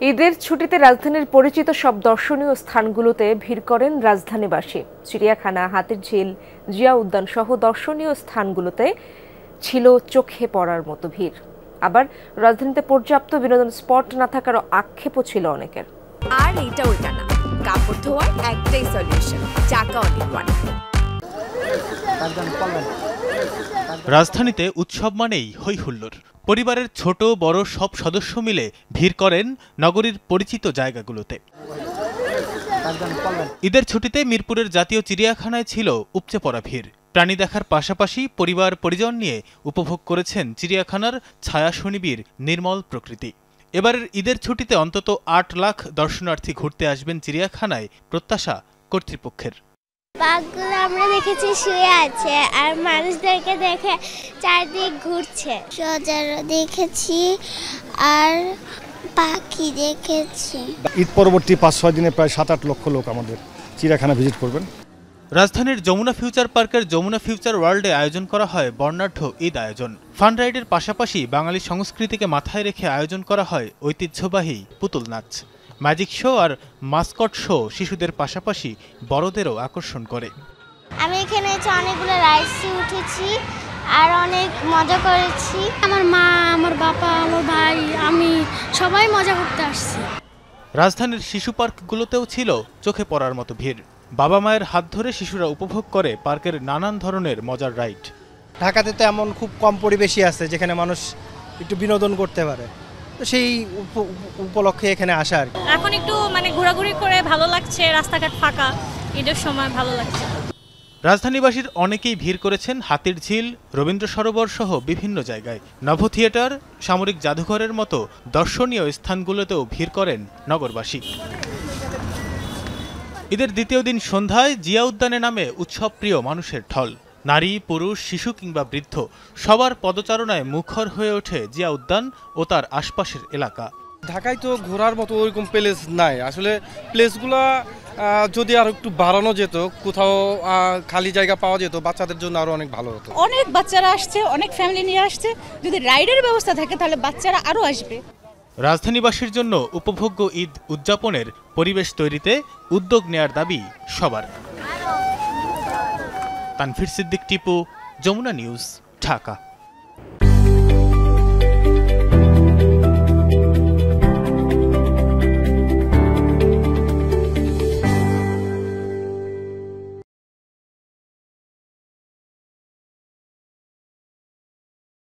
ঈদের ছুটিতে রাজধানীর পরিচিত সব দর্শনীয় স্থানগুলোতে ভিড় করেন রাজধানীবাসী। চিড়িয়াখানা, হাতিরঝিল, জিয়া উদ্যান সহ দর্শনীয় স্থানগুলোতে ছিল চোখে পড়ার মতো ভিড়। আবার রাজধানীতে পর্যাপ্ত বিনোদন স্পট না থাকারও আক্ষেপও ছিল অনেকের। আর এইটা ওইটা না, কাপড় ধোয়ার একটাই সলিউশন, চাকা অল ইন ওয়ান। রাজধানীতে উৎসব মানেই হই হুল্লোড়। পরিবারের ছোট বড় সব সদস্য মিলে ভিড় করেন নগরীর পরিচিত জায়গাগুলোতে। ঈদের ছুটিতে মিরপুরের জাতীয় চিড়িয়াখানায় ছিল উপচে পড়া ভিড়। প্রাণী দেখার পাশাপাশি পরিবার পরিজন নিয়ে উপভোগ করেছেন চিড়িয়াখানার ছায়া শনিবীর নির্মল প্রকৃতি। এবারের ঈদের ছুটিতে অন্তত ৮ লাখ দর্শনার্থী ঘুরতে আসবেন চিড়িয়াখানায়, প্রত্যাশা কর্তৃপক্ষের। বাঘগুলো আমরা দেখেছি শুয়ে আছে, আর মানুষদেরকে দেখে চারদিক ঘুরছে। সজারও দেখেছি আর পাখি দেখেছি। ঈদ পরবর্তী ৫-৬ দিনে প্রায় ৭-৮ লক্ষ লোক আমাদের চিড়িয়াখানা ভিজিট করবেন। রাজধানীর যমুনা ফিউচার পার্কের যমুনা ফিউচার ওয়ার্ল্ডে আয়োজন করা হয় বর্ণাঢ্য ঈদ আয়োজন। ফান রাইডের পাশাপাশি বাঙালি সংস্কৃতিকে মাথায় রেখে আয়োজন করা হয় ঐতিহ্যবাহী পুতুল নাচ, ম্যাজিক শো আর মাস্কট শো শিশুদের পাশাপাশি বড়দেরও আকর্ষণ করে। আমি এখানে অনেকগুলো রাইডসে উঠেছি আর অনেক মজা করেছি। আমার মা, আমার বাবা, আমার ভাই, আমি সবাই মজা করতে আসছি। রাজধানীর শিশু পার্কগুলোতেও ছিল চোখে পড়ার মতো ভিড়। বাবা মায়ের হাত ধরে শিশুরা উপভোগ করে পার্কের নানান ধরনের মজার রাইড। ঢাকাতে তো এমন খুব কম পরিবেশই আছে যেখানে মানুষ একটু বিনোদন করতে পারে, তো সেই উপলক্ষে এখানে আসা আর কি। এখন একটু ঘোরাঘুরি করে ভালো লাগছে, রাস্তাঘাট ফাঁকা, ঈদের সময় ভালো লাগছে। রাজধানীবাসীর অনেকেই ভিড় করেছেন হাতিরঝিল, রবীন্দ্র সরোবর সহ বিভিন্ন জায়গায়। নভ থিয়েটার, সামরিক জাদুঘরের মতো দর্শনীয় স্থানগুলোতেও ভিড় করেন নগরবাসী। ঈদের দ্বিতীয় দিন সন্ধ্যায় জিয়া উদ্যানে নামে উৎসবপ্রিয় মানুষের ঢল। নারী, পুরুষ, শিশু কিংবা বৃদ্ধ সবার পদচারণায় মুখর হয়ে ওঠে জিয়া উদ্যান ও তার আশপাশের এলাকা। ঢাকায় তো ঘোরার মতো ওইরকম প্লেস নাই আসলে। প্লেসগুলো যদি আর একটু বাড়ানো যেত, কোথাও খালি জায়গা পাওয়া যেত, বাচ্চাদের জন্য আরো অনেক ভালো হতো। অনেক বাচ্চারা আসছে, অনেক ফ্যামিলি নিয়ে আসছে। যদি রাইডের ব্যবস্থা থাকে তাহলে বাচ্চারা আরো আসবে। রাজধানীবাসীর জন্য উপভোগ্য ঈদ উদযাপনের পরিবেশ তৈরিতে উদ্যোগ নেয়ার দাবি সবার। তানভীর সিদ্দিক, টিপু, যমুনা নিউজ, ঢাকা।